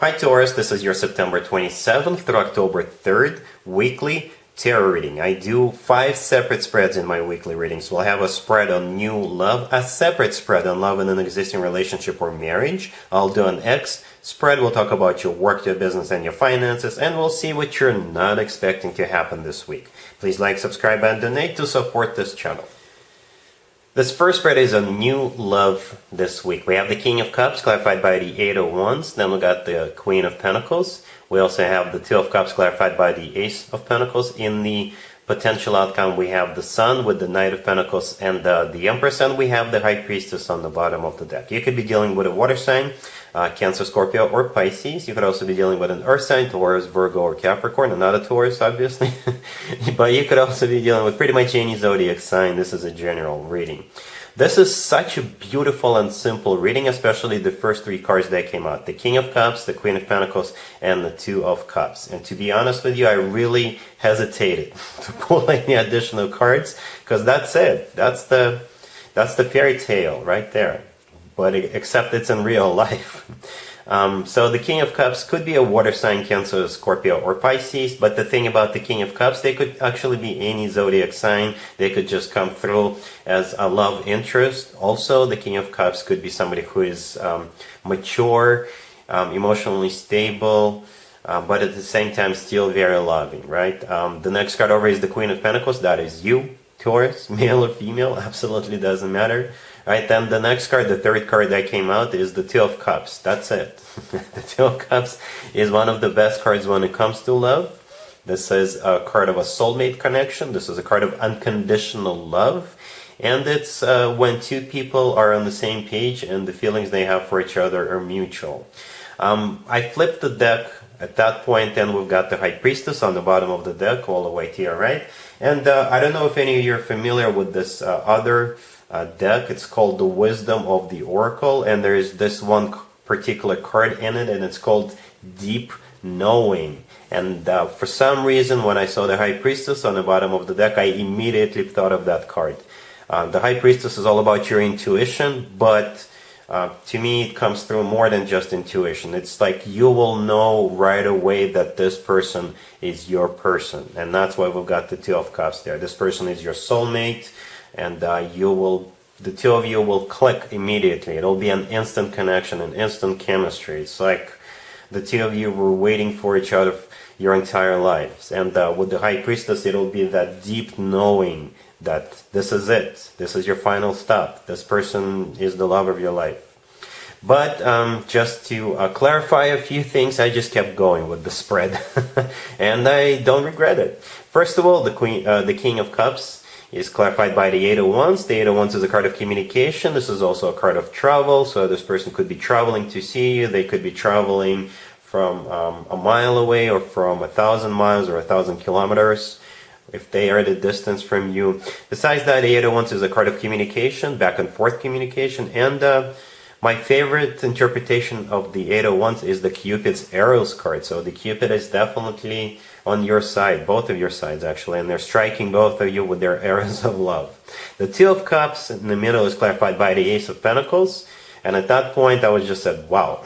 Hi Taurus, this is your September 27th through October 3rd weekly tarot reading. I do 5 separate spreads in my weekly readings. We'll have a spread on new love, a separate spread on love in an existing relationship or marriage. I'll do an X spread. We'll talk about your work, your business, and your finances, and we'll see what you're not expecting to happen this week. Please like, subscribe, and donate to support this channel. This first spread is on new love this week. We have the King of Cups clarified by the Eight of Wands. Then we got the Queen of Pentacles. We also have the Two of Cups clarified by the Ace of Pentacles. In the potential outcome, we have the Sun with the Knight of Pentacles and the Empress, and we have the High Priestess on the bottom of the deck. You could be dealing with a water sign, Cancer, Scorpio, or Pisces. You could also be dealing with an earth sign, Taurus, Virgo, or Capricorn. Not a Taurus, obviously. But you could also be dealing with pretty much any zodiac sign. This is a general reading. This is such a beautiful and simple reading, especially the first 3 cards that came out. The King of Cups, the Queen of Pentacles, and the Two of Cups. And to be honest with you, I really hesitated to pull any additional cards, because that's it. That's the fairy tale right there. But except it's in real life. So the King of Cups could be a water sign, Cancer, Scorpio, or Pisces. But the thing about the King of Cups, they could actually be any zodiac sign. They could just come through as a love interest. Also, the King of Cups could be somebody who is mature, emotionally stable, but at the same time still very loving, right? The next card over is the Queen of Pentacles. That is you, Taurus, male or female, absolutely doesn't matter. Right, then the next card, the third card that came out, is the Two of Cups. That's it. The Two of Cups is one of the best cards when it comes to love. This is a card of a soulmate connection. This is a card of unconditional love. And it's when 2 people are on the same page and the feelings they have for each other are mutual. I flipped the deck at that point, and we've got the High Priestess on the bottom of the deck all the way to your right. And I don't know if any of you are familiar with this other deck. It's called the Wisdom of the Oracle, and there is this one particular card in it, and it's called Deep Knowing. And for some reason, when I saw the High Priestess on the bottom of the deck, I immediately thought of that card. The High Priestess is all about your intuition, but to me it comes through more than just intuition. It's like you will know right away that this person is your person, and that's why we've got the Two of Cups there. This person is your soulmate, and the 2 of you will click immediately. It'll be an instant connection, an instant chemistry. It's like the 2 of you were waiting for each other your entire lives. And with the High Priestess, it'll be that deep knowing that this is it. This is your final stop. This person is the love of your life. But just to clarify a few things, I just kept going with the spread. And I don't regret it. First of all, the King of Cups is clarified by the Eight of Wands. The Eight of Wands is a card of communication. This is also a card of travel. So this person could be traveling to see you. They could be traveling from a mile away, or from 1,000 miles or 1,000 kilometers if they are at a distance from you. Besides that, the Eight of Wands is a card of communication, back and forth communication. And my favorite interpretation of the Eight of Wands is the Cupid's arrows card. So the Cupid is definitely on your side, both of your sides actually, and they're striking both of you with their arrows of love. The Two of Cups in the middle is clarified by the Ace of Pentacles, and at that point I was just said, wow.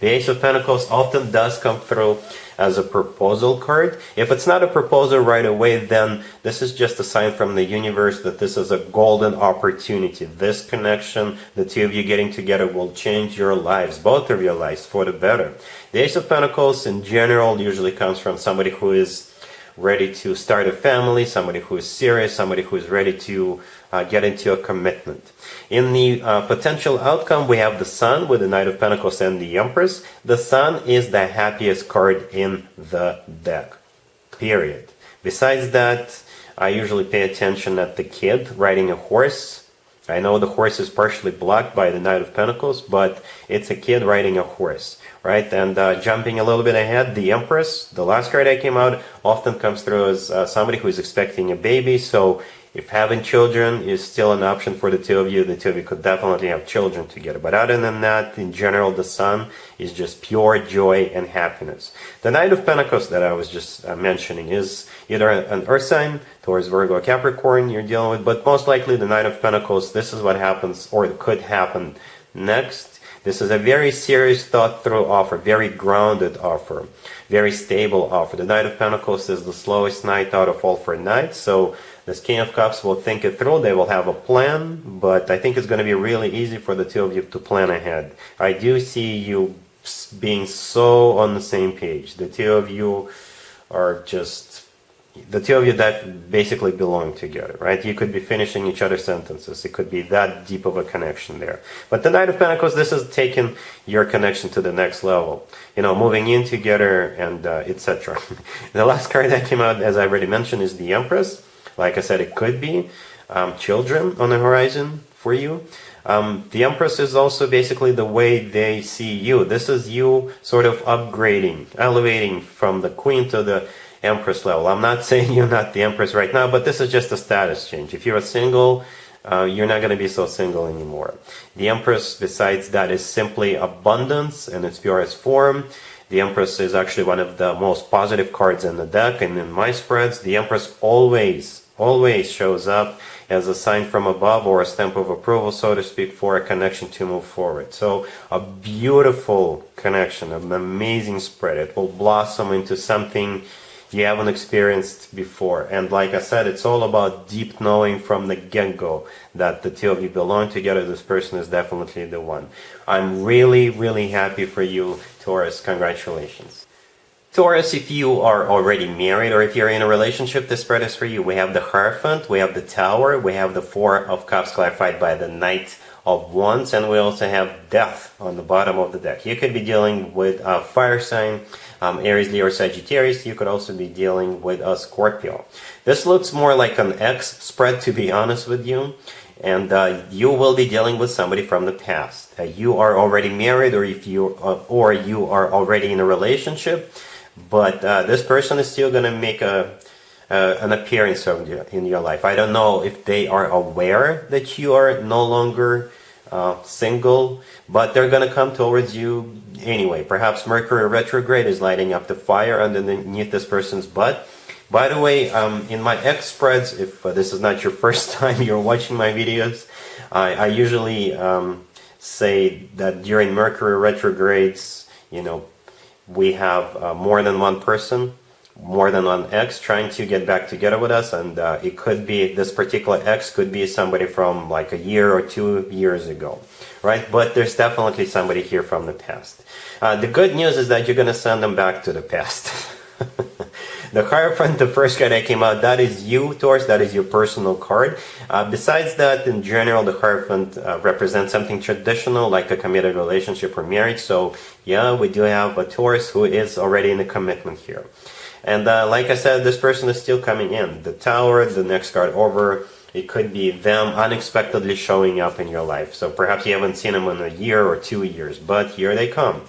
The Ace of Pentacles often does come through as a proposal card. If it's not a proposal right away, then this is just a sign from the universe that this is a golden opportunity. This connection, the 2 of you getting together, will change your lives, both of your lives, for the better. The Ace of Pentacles in general usually comes from somebody who is ready to start a family, somebody who is serious, somebody who is ready to get into a commitment. In the potential outcome, we have the Sun with the Knight of Pentacles and the Empress. The Sun is the happiest card in the deck, period. Besides that, I usually pay attention at the kid riding a horse. I know the horse is partially blocked by the Knight of Pentacles, but it's a kid riding a horse, right? And jumping a little bit ahead, the Empress, the last card that came out, often comes through as somebody who is expecting a baby. So if having children is still an option for the 2 of you, the 2 of you could definitely have children together. But other than that, in general, the Sun is just pure joy and happiness. The Knight of Pentacles that I was just mentioning is either an earth sign, Taurus, Virgo, Capricorn you're dealing with, but most likely the Knight of Pentacles, this is what happens or could happen next. This is a very serious, thought-through offer, very grounded offer, very stable offer. The Knight of Pentacles is the slowest knight out of all 4 knights, so this King of Cups will think it through. They will have a plan, but I think it's going to be really easy for the two of you to plan ahead. I do see you being so on the same page. The two of you are just, the two of you that basically belong together, right? You could be finishing each other's sentences. It could be that deep of a connection there. But the Knight of Pentacles, this is taking your connection to the next level. You know, moving in together and etc. The last card that came out, as I already mentioned, is the Empress. Like I said, it could be children on the horizon for you. The Empress is also basically the way they see you. This is you sort of upgrading, elevating from the Queen to the Empress level. I'm not saying you're not the Empress right now, but this is just a status change. If you're a single, you're not going to be so single anymore. The Empress, besides that, is simply abundance in its purest form. The Empress is actually one of the most positive cards in the deck, and in my spreads, the Empress always shows up as a sign from above or a stamp of approval, so to speak, for a connection to move forward. So a beautiful connection, an amazing spread. It will blossom into something you haven't experienced before. And like I said, it's all about deep knowing from the get-go that the two of you belong together. This person is definitely the one. I'm really, really happy for you, Taurus. Congratulations. Taurus, if you are already married or if you're in a relationship, this spread is for you. We have the Hierophant, we have the Tower, we have the 4 of Cups clarified by the Knight of Wands, and we also have Death on the bottom of the deck. You could be dealing with a fire sign, Aries, Leo, or Sagittarius. You could also be dealing with a Scorpio. This looks more like an X spread, to be honest with you. And you will be dealing with somebody from the past. You are already married, or you are already in a relationship. But this person is still going to make an appearance in your life. I don't know if they are aware that you are no longer single, but they're going to come towards you anyway. Perhaps Mercury retrograde is lighting up the fire underneath this person's butt. By the way, in my X spreads, if this is not your first time you're watching my videos, I usually say that during Mercury retrogrades, you know, we have more than one person, more than one ex trying to get back together with us, and it could be, this particular ex could be somebody from like a year or 2 years ago, right? But there's definitely somebody here from the past. The good news is that you're going to send them back to the past. The Hierophant, the first card that came out, that is you, Taurus, that is your personal card. Besides that, in general, the Hierophant represents something traditional, like a committed relationship or marriage. So, yeah, we do have a Taurus who is already in a commitment here. And like I said, this person is still coming in. The Tower, the next card over, it could be them unexpectedly showing up in your life. So perhaps you haven't seen them in a year or 2 years, but here they come.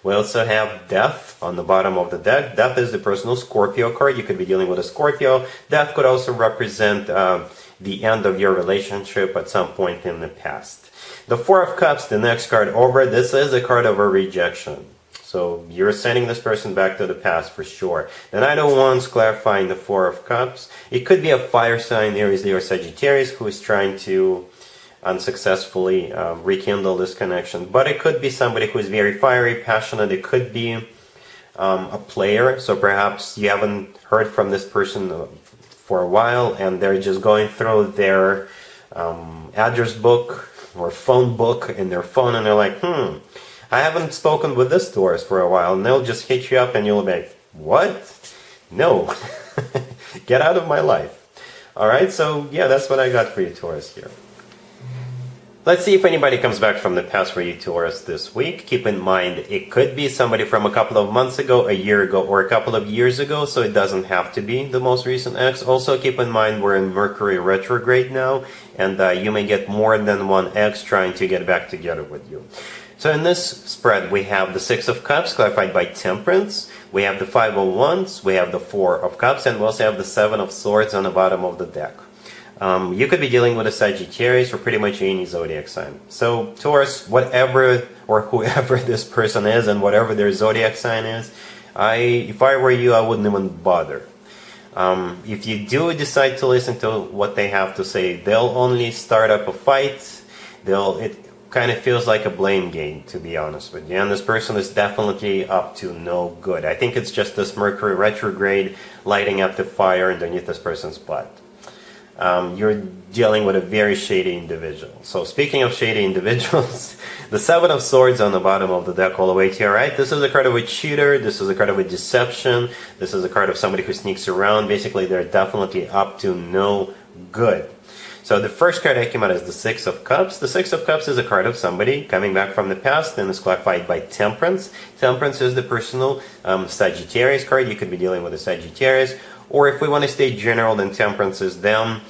We also have Death on the bottom of the deck. Death is the personal Scorpio card. You could be dealing with a Scorpio. Death could also represent the end of your relationship at some point in the past. The 4 of Cups, the next card over, this is a card of a rejection. So you're sending this person back to the past for sure. The Knight of Wands clarifying the 4 of Cups. It could be a fire sign, Aries, Leo, or Sagittarius, who is trying to unsuccessfully rekindle this connection. But it could be somebody who is very fiery, passionate. It could be a player. So perhaps you haven't heard from this person for a while, and they're just going through their address book or phone book in their phone, and they're like, I haven't spoken with this Taurus for a while. And they'll just hit you up, and you'll be like, what? No. Get out of my life. Alright, so yeah, that's what I got for you, Taurus, here. Let's see if anybody comes back from the past for you, Taurus, this week. Keep in mind, it could be somebody from a couple of months ago, a year ago, or a couple of years ago, so it doesn't have to be the most recent ex. Also, keep in mind, we're in Mercury retrograde now, and you may get more than one ex trying to get back together with you. So in this spread, we have the 6 of Cups, clarified by Temperance. We have the 5 of Wands, we have the 4 of Cups, and we also have the 7 of Swords on the bottom of the deck. You could be dealing with a Sagittarius or pretty much any zodiac sign. So Taurus, whatever or whoever this person is and whatever their zodiac sign is, if I were you, I wouldn't even bother. If you do decide to listen to what they have to say, they'll only start up a fight. kind of feels like a blame game, to be honest with you. And this person is definitely up to no good. I think it's just this Mercury retrograde lighting up the fire underneath this person's butt. You're dealing with a very shady individual. So speaking of shady individuals, the Seven of Swords on the bottom of the deck all the way to your right. This is a card of a cheater. This is a card of a deception. This is a card of somebody who sneaks around. Basically, they're definitely up to no good. So the first card that came out is the Six of Cups. The Six of Cups is a card of somebody coming back from the past and is clarified by Temperance. Temperance is the personal Sagittarius card. You could be dealing with a Sagittarius. Or if we want to stay general, then Temperance is them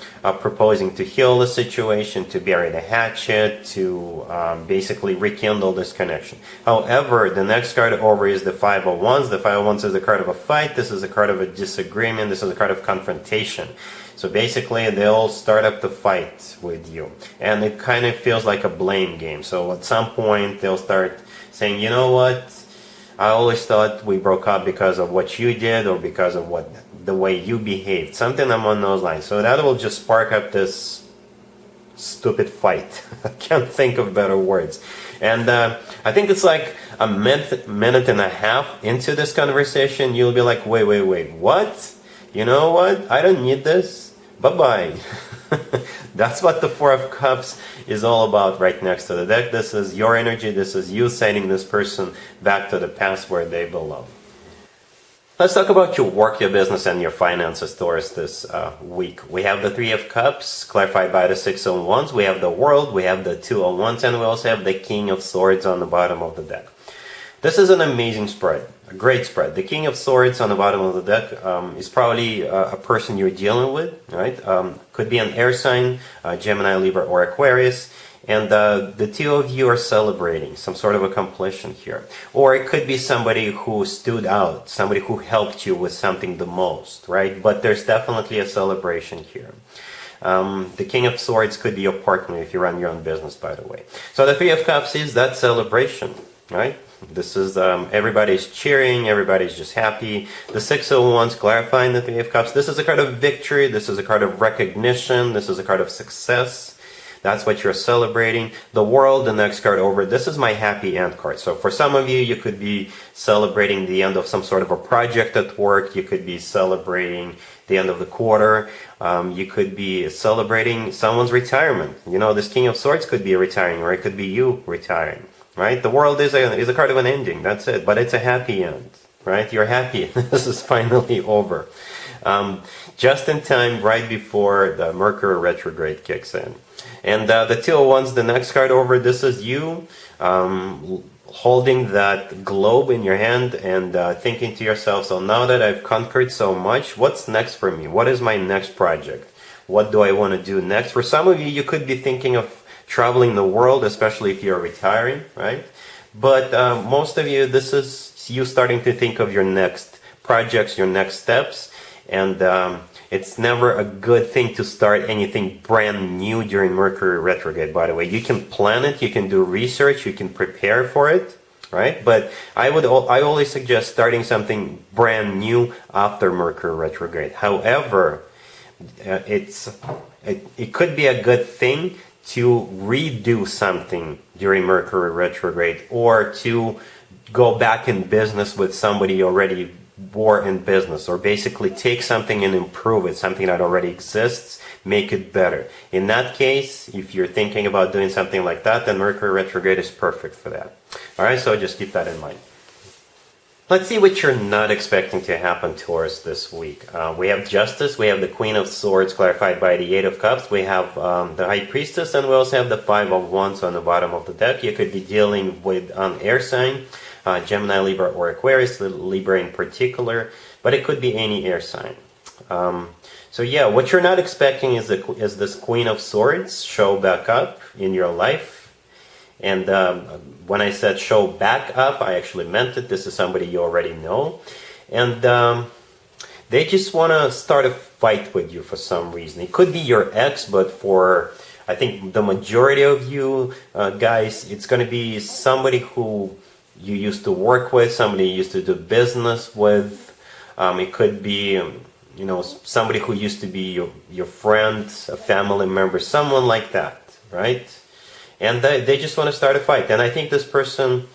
proposing to heal the situation, to bury the hatchet, to basically rekindle this connection. However, the next card over is the Five of Wands. The Five of Wands is a card of a fight. This is a card of a disagreement. This is a card of confrontation. So basically, they'll start up the fight with you. And it kind of feels like a blame game. So at some point, they'll start saying, you know what? I always thought we broke up because of what you did or because of the way you behaved. Something along those lines. So that will just spark up this stupid fight. I can't think of better words. And I think it's like a minute and a half into this conversation, you'll be like, wait, what? You know what? I don't need this. Bye-bye. That's what the Four of Cups is all about right next to the deck. This is your energy. This is you sending this person back to the past where they belong. Let's talk about your work, your business, and your finances, Taurus, this week. We have the Three of Cups, clarified by the Six of Wands. We have the World, we have the Two of Wands, and we also have the King of Swords on the bottom of the deck. This is an amazing spread, a great spread. The King of Swords on the bottom of the deck is probably a person you're dealing with, right? Could be an air sign, Gemini, Libra, or Aquarius. And the two of you are celebrating some sort of a completion here. Or it could be somebody who stood out, somebody who helped you with something the most, right? But there's definitely a celebration here. The King of Swords could be your partner if you run your own business, by the way. So the Three of Cups is that celebration, right? This is everybody's cheering, everybody's just happy. The Six of Wands clarifying the Three of Cups. This is a card of victory. This is a card of recognition. This is a card of success. That's what you're celebrating. The World, the next card over, this is my happy end card. So for some of you, you could be celebrating the end of some sort of a project at work. You could be celebrating the end of the quarter. You could be celebrating someone's retirement. You know, this King of Swords could be retiring, or it could be you retiring, right? The World is a card of an ending. That's it. But it's a happy end, right? You're happy. This is finally over. Just in time, right before the Mercury retrograde kicks in. And the Two of Wands, the next card over, this is you holding that globe in your hand and thinking to yourself, so now that I've conquered so much, what's next for me? What is my next project? What do I want to do next? For some of you, you could be thinking of traveling the world, especially if you're retiring, right? But most of you, this is you starting to think of your next projects, your next steps. And it's never a good thing to start anything brand new during Mercury retrograde, by the way. You can plan it, you can do research, you can prepare for it, right? But I always suggest starting something brand new after Mercury retrograde. However, it could be a good thing to redo something during Mercury retrograde, or to go back in business with somebody already were in business, or basically take something and improve it, something that already exists, make it better. In that case, if you're thinking about doing something like that, then Mercury retrograde is perfect for that. All right, so just keep that in mind. Let's see what you're not expecting to happen to us this week. We have Justice, we have the Queen of Swords clarified by the Eight of Cups, we have the High Priestess, and we also have the Five of Wands on the bottom of the deck. You could be dealing with an air sign, Gemini, Libra, or Aquarius, Libra in particular, but it could be any air sign. So yeah, what you're not expecting is this Queen of Swords show back up in your life. And when I said show back up, I actually meant it. This is somebody you already know. And they just want to start a fight with you for some reason. It could be your ex, but for, I think, the majority of you guys, it's going to be somebody who you used to work with, somebody you used to do business with. It could be, somebody who used to be your friend, a family member, someone like that, right? and they just want to start a fight. And I think this person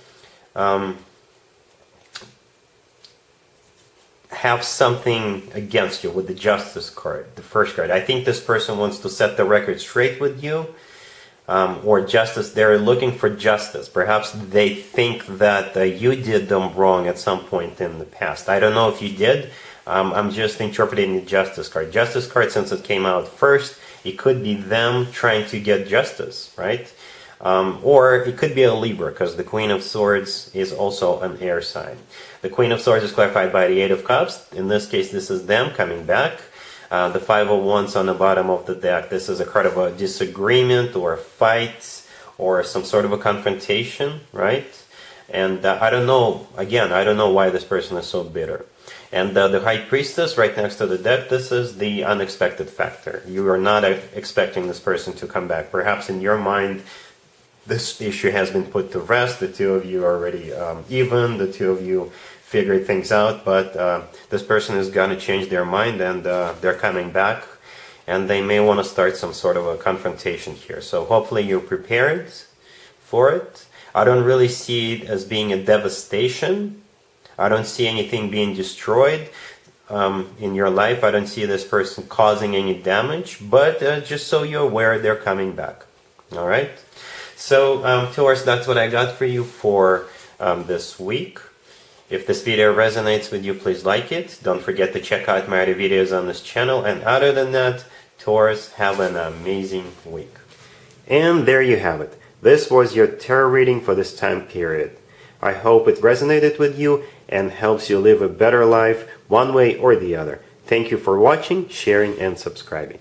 have something against you with the Justice card, the first card. I think this person wants to set the record straight with you, or justice. They're looking for justice. Perhaps they think that you did them wrong at some point in the past. I don't know if you did. I'm just interpreting the Justice card. Justice card, since it came out first, it could be them trying to get justice, right? Or it could be a Libra, because the Queen of Swords is also an air sign. The Queen of Swords is clarified by the Eight of Cups. In this case, this is them coming back. The Five of Wands on the bottom of the deck. This is a card of a disagreement or a fight or some sort of a confrontation, right? And I don't know, again, I don't know why this person is so bitter. And the High Priestess right next to the deck, this is the unexpected factor. You are not expecting this person to come back. Perhaps in your mind, this issue has been put to rest. The two of you are already even. The two of you figured things out. But this person is going to change their mind, and they're coming back. And they may want to start some sort of a confrontation here. So hopefully you're prepared for it. I don't really see it as being a devastation. I don't see anything being destroyed in your life. I don't see this person causing any damage. But just so you're aware, they're coming back. All right? So, Taurus, that's what I got for you for this week. If this video resonates with you, please like it. Don't forget to check out my other videos on this channel. And other than that, Taurus, have an amazing week. And there you have it. This was your tarot reading for this time period. I hope it resonated with you and helps you live a better life one way or the other. Thank you for watching, sharing, and subscribing.